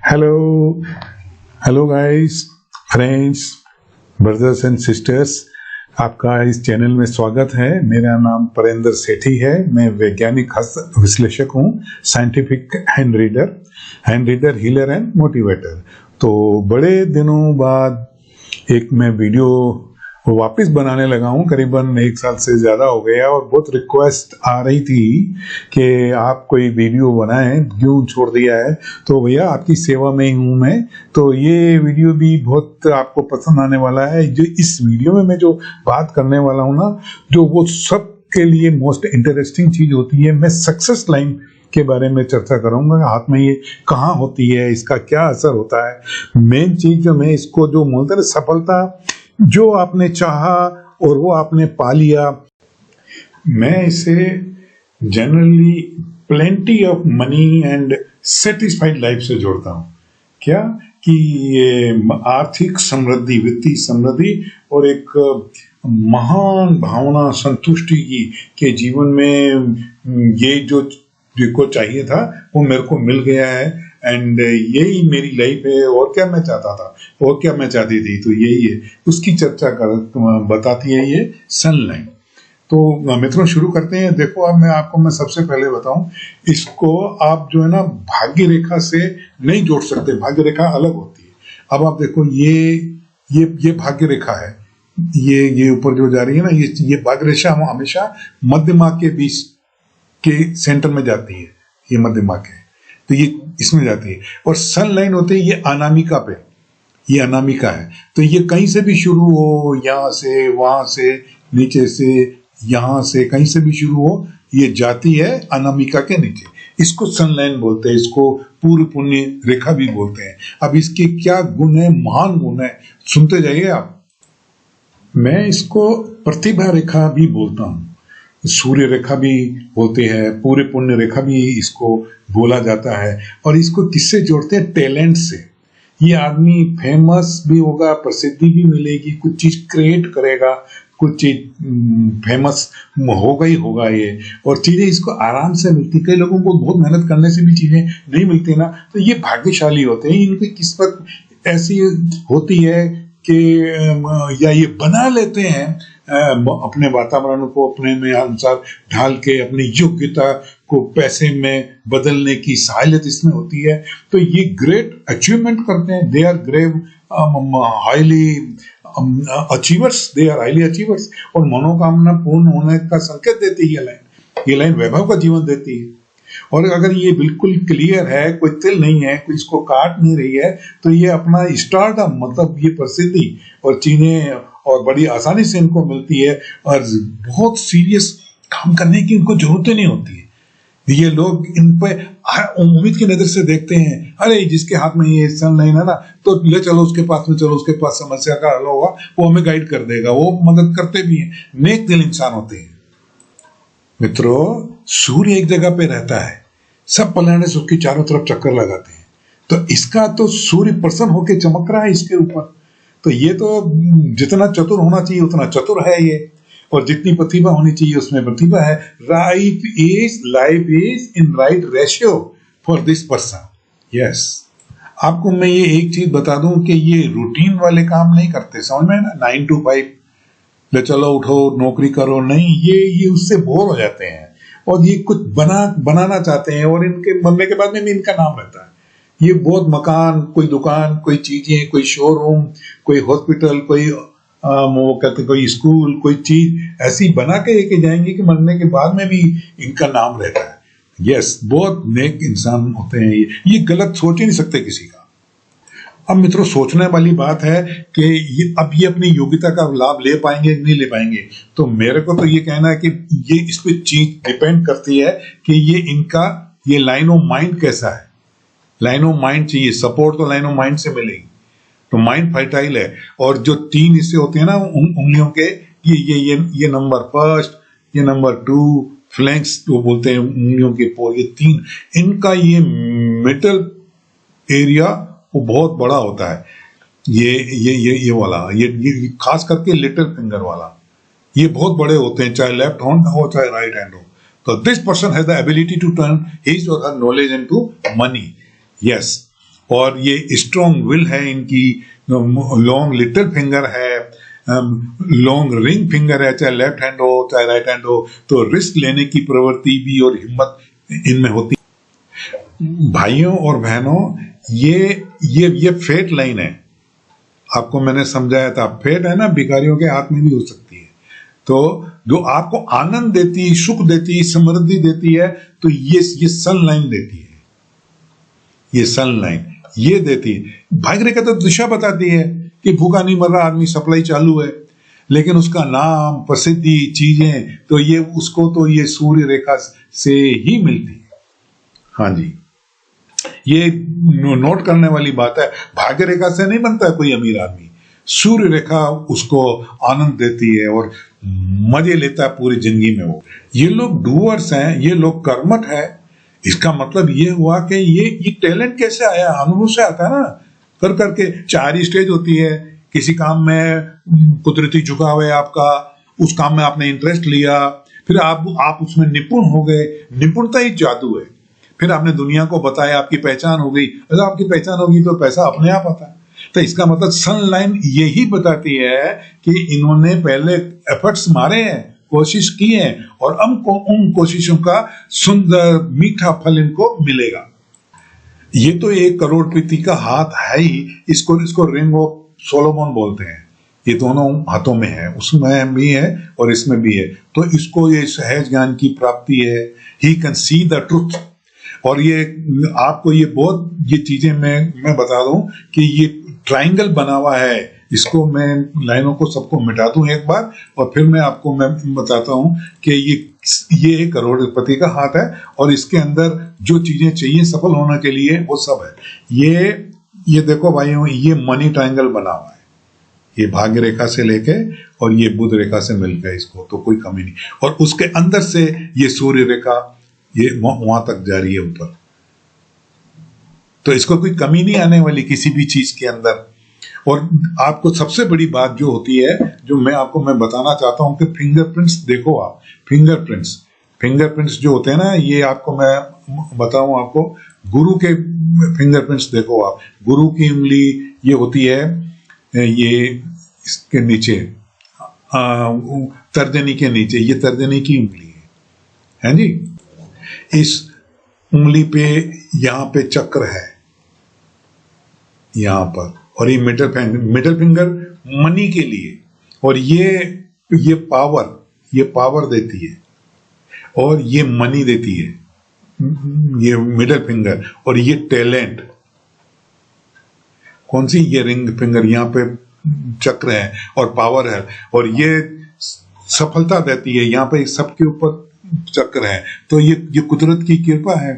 Hello hello guys, friends, brothers and sisters, आपका इस channel में स्वागत है। मेरा नाम परेंद्र सेठी है। मैं वैज्ञानिक हस्त विश्लेषक हूँ, scientific hand reader, healer and motivator. तो बड़े दिनों बाद एक मैं वीडियो वापस बनाने लगा हूँ। करीबन 1 साल से ज़्यादा हो गया और बहुत रिक्वेस्ट आ रही थी कि आप कोई वीडियो बनाएं, क्यों छोड़ दिया है। तो भैया आपकी सेवा में ही हूँ मैं। तो ये वीडियो भी बहुत आपको पसंद आने वाला है। जो इस वीडियो में मैं जो बात करने वाला हूँ ना, जो वो सब के लिए मोस्ट इंटरेस्टिंग चीज़ होती है। मैं सक्सेस लाइन के बारे में चर्चा करूंगा। हाथ में ये कहाँ होती है, इसका क्या असर होता है। मेन चीज जो मैं इसको जो बोलते हैं सफलता, जो आपने चाहा और वो आपने पा लिया, मैं इसे generally plenty of money and satisfied life से जोड़ता हूँ। क्या कि ये आर्थिक समृद्धि, वित्तीय समृद्धि और एक महान भावना संतुष्टि की के जीवन में ये जो को चाहिए था वो मेरे को मिल गया है। एंड यही मेरी लाइफ है। और क्या मैं चाहता था और क्या मैं चाहती थी, तो यही है, उसकी चर्चा कर बताती है ये सनलाइन। तो मित्रों शुरू करते हैं। देखो अब मैं सबसे पहले बताऊं, इसको आप जो है ना भाग्य रेखा से नहीं जोड़ सकते। भाग्य रेखा अलग होती है। अब आप देखो ये भाग्य रेखा है। ये ऊपर जो जा रही है ना, ये भाग्य रेखा हमेशा मध्यमा के बीच के सेंटर में जाती है। ये मध्यमा के, तो ये इसमें जाती है। और सन लाइन होते हैं ये अनामिका पे, ये अनामिका है। तो ये कहीं से भी शुरू हो, यहाँ से, वहां से, नीचे से, यहाँ से, कहीं से भी शुरू हो, ये जाती है अनामिका के नीचे। इसको सन लाइन बोलते हैं। इसको पूर्व पुण्य रेखा भी बोलते हैं। अब इसके क्या गुण है, महान गुण है, सुनते जाइए आप। मैं इसको प्रतिभा रेखा भी बोलता हूँ, सूर्य रेखा भी बोलते हैं, पूरे पुण्य रेखा भी इसको बोला जाता है। और इसको किससे जोड़ते हैं? टैलेंट से। ये आदमी फेमस भी होगा, प्रसिद्धि भी मिलेगी, कुछ चीज क्रिएट करेगा, कुछ चीज फेमस होगा ही होगा ये। और चीजें इसको आराम से मिलती। कई लोगों को बहुत मेहनत करने से भी चीजें नहीं मिलती ना, तो ये भाग्यशाली होते हैं। इनकी किस्मत ऐसी होती है कि या ये बना लेते हैं अपने वातावरण को अपने में अनुसार ढाल के, अपनी योग्यता को पैसे में बदलने की साहिलियत इसमें होती है। तो ये ग्रेट अचीवमेंट करते हैं। They are grave highly achievers, they are highly achievers. और मनोकामना पूर्ण होने का संकेत देती है ये लाइन वैभव का जीवन देती है। और अगर ये बिल्कुल क्लियर है, कोई तिल नहीं है, कोई इसको काट नहीं रही है, तो ये अपना स्टारडम, मतलब ये प्रसिद्धि और चीजें और बड़ी आसानी से इनको मिलती है। और बहुत सीरियस काम करने की इनको जरूरत नहीं होती है। ये लोग इन पे उम्मीद की नजर से देखते हैं। अरे जिसके हाथ में ये सन लाइन है ना, तो ले चलो उसके पास में, चलो उसके पास समस्या का हल होगा, वो हमें गाइड कर देगा। वो मदद करते भी हैं, नेक दिल इंसान होते हैं। मित्रों सूर्य एक जगह पे रहता है, सब प्लैनेट्स उसकी चारों तरफ चक्कर लगाते हैं। तो इसका तो सूर्य प्रसन्न होकर चमक रहा है इसके ऊपर। तो ये तो जितना चतुर होना चाहिए उतना चतुर है ये, और जितनी प्रतिभा होनी चाहिए उसमें प्रतिभा है। Life is in right ratio for this person. Yes, आपको मैं ये एक चीज बता दूं कि ये रूटीन वाले काम नहीं करते, समझ में ना, 9 to 5 ले चलो उठो नौकरी करो, नहीं। ये उससे बोर हो जाते हैं और ये कुछ बनाना चाहते हैं। और इनके मरने के बाद में भी इनका नाम रहता है। ये बहुत मकान, कोई दुकान, कोई चीजें, कोई शोरूम, कोई हॉस्पिटल, कोई वो कहते कोई स्कूल, कोई चीज ऐसी बना के लेके जाएंगे कि मरने के बाद में भी इनका नाम रहता है। यस, बहुत नेक इंसान होते हैं ये गलत सोच ही नहीं सकते किसी का। अब मित्रों सोचने वाली बात है कि अब ये अपनी योग्यता का लाभ ले पाएंगे नहीं ले पाएंगे। तो मेरे को तो ये कहना है कि ये इस पे चीज डिपेंड करती है कि ये लाइन ऑफ माइंड कैसा है। लाइन ऑफ माइंड चाहिए, सपोर्ट तो लाइन ऑफ माइंड से मिलेगी। तो माइंड फर्टाइल है। और जो 3 हिस्से होते हैं ना उंगलियों के, ये नंबर फर्स्ट, ये नंबर 2 फ्लैंक्स जो बोलते हैं उंगलियों के पोर, ये 3, इनका ये मिडल एरिया वो बहुत बड़ा होता है। ये वाला, ये खास करके लिटिल फिंगर वाला, ये बहुत बड़े होते हैं, चाहे लेफ्ट हैंड हो चाहे राइट हैंड हो। तो this person has the ability to turn his or her knowledge into money. Yes, और ये स्ट्रॉन्ग विल है इनकी, लॉन्ग लिटिल फिंगर है, लॉन्ग रिंग फिंगर है, चाहे लेफ्ट हैंड हो चाहे राइट हैंड हो, तो रिस्क लेने की प्रवृत्ति भी और हिम्मत इनमें होती है। भाइयों और बहनों, ये फेट लाइन है, आपको मैंने समझाया था। फेट है ना, भिखारियों के हाथ में भी हो सकती है। तो जो आपको आनंद देती, सुख देती, समृद्धि देती है, तो ये सन लाइन देती है, ये सन लाइन ये देती है। भाग्य रेखा तो दिशा बताती है कि भूखा नहीं मर रहा आदमी, सप्लाई चालू है, लेकिन उसका नाम, प्रसिद्धि, चीजें, तो ये उसको तो ये सूर्य रेखा से ही मिलती है। हाँ जी, ये नोट करने वाली बात है। भाग्य रेखा से नहीं बनता है कोई अमीर आदमी, सूर्य रेखा उसको आनंद देती है और मजे लेता है पूरी जिंदगी में। वो ये लोग डूअर्स हैं, ये लोग कर्मठ है। इसका मतलब ये हुआ कि ये टैलेंट कैसे आया, अनुभव से आता है ना, कर करके। 4 स्टेज होती है, किसी काम में कुदरती झुकाव है आपका, उस काम में आपने इंटरेस्ट लिया, फिर आप उसमें निपुण हो गए, निपुणता ही जादू है। फिर आपने दुनिया को बताया, आपकी पहचान हो गई। अगर आपकी पहचान होगी तो पैसा अपने आप आता है। तो इसका मतलब सन लाइन यही बताती है कि इन्होंने पहले एफर्ट्स मारे हैं, कोशिश की है, और उन कोशिशों का सुंदर मीठा फल इनको मिलेगा। ये तो एक करोड़पति का हाथ है ही, इसको रिंग ऑफ सोलोमन बोलते हैं। ये दोनों हाथों में है, उसमें भी है और इसमें भी है। तो इसको ये सहज ज्ञान की प्राप्ति है। He can see the truth. और ये आपको ये बहुत ये चीजें मैं बता दूं कि ये ट्रायंगल बना हुआ है। इसको मैं लाइनों को सबको मिटा दूं एक बार, और फिर मैं बताता हूं कि ये एक करोड़पति का हाथ है, और इसके अंदर जो चीजें चाहिए सफल होने के लिए वो सब है। ये देखो भाइयों, ये मनी ट्रायंगल बना हुआ है, ये भाग्य रेखा से लेके और ये बुध रेखा से मिलकर, इसको तो कोई कमी नहीं। और उसके अंदर से ये सूर्य रेखा ये वहां तक जा रही है ऊपर, तो इसको कोई कमी नहीं आने वाली किसी भी चीज के अंदर। और आपको सबसे बड़ी बात जो होती है, जो मैं बताना चाहता हूं कि फिंगरप्रिंट्स देखो आप। फिंगरप्रिंट्स जो होते हैं ना, ये आपको मैं बताऊं, आपको गुरु के फिंगरप्रिंट्स देखो आप। गुरु की उंगली ये होती है, ये इसके नीचे, तर्जनी के नीचे, ये तर्जनी की उंगली है जी। इस उंगली पे यहाँ पे चक्र है यहाँ पर, और ये मिडल फिंगर मनी के लिए, और ये पावर देती है, और ये मनी देती है, ये मिडल फिंगर। और ये टैलेंट कौन सी, ये रिंग फिंगर, यहाँ पे चक्र है और पावर है, और ये सफलता देती है, यहाँ पे सबके ऊपर चक्र है। तो ये कुदरत की कृपा है।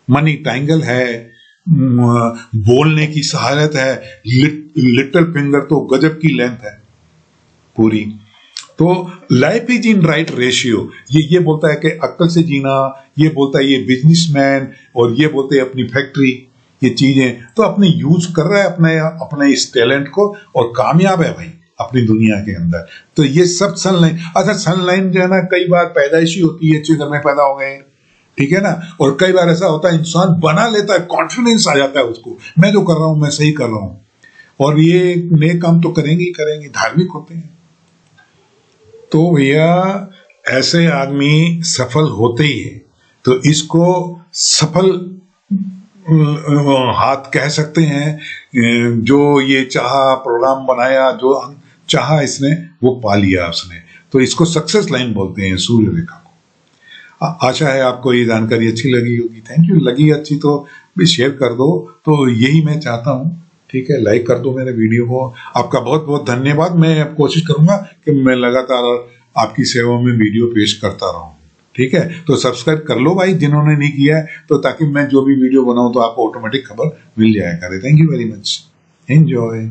मनी ट्रायंगल है, बोलने की सहायता है। लिटिल फिंगर तो गजब की लेंथ है पूरी। तो life is in right ratio, ये बोलता है कि अक्ल से जीना, ये बोलता है ये बिजनेसमैन, और ये बोलते हैं अपनी फैक्ट्री, ये चीजें तो अपने यूज कर रहा है अपने इस टैलेंट को, और कामयाब है भाई अपनी दुनिया के अंदर। तो ये सब सन लाइन। अच्छा, सन लाइन जो है ना, कई बार पैदाइशी होती है, अच्छे घर में पैदा हो गए, ठीक है ना, और कई बार ऐसा होता है इंसान बना लेता है, कॉन्फिडेंस आ जाता है उसको, मैं जो कर रहा हूं मैं सही कर रहा हूं, और ये नए काम तो करेंगे ही करेंगे, धार्मिक होते हैं। तो भैया ऐसे आदमी सफल होते ही है। तो इसको सफल हाथ कह सकते हैं। जो ये चाहा, प्रोग्राम बनाया, जो चाहा इसने वो पा लिया उसने, तो इसको सक्सेस लाइन बोलते हैं सूर्य रेखा को। आशा है आपको ये जानकारी अच्छी लगी होगी। Thank you. लगी अच्छी तो भी शेयर कर दो, तो यही मैं चाहता हूँ, ठीक है। लाइक कर दो मेरे वीडियो को। आपका बहुत बहुत धन्यवाद। मैं अब कोशिश करूंगा कि मैं लगातार आपकी सेवा में वीडियो पेश करता रहूं, ठीक है। तो सब्सक्राइब कर लो भाई जिन्होंने नहीं किया है, तो ताकि मैं जो भी वीडियो बनाऊं तो आपको ऑटोमेटिक खबर मिल जाया करे। Thank you very much. Enjoy.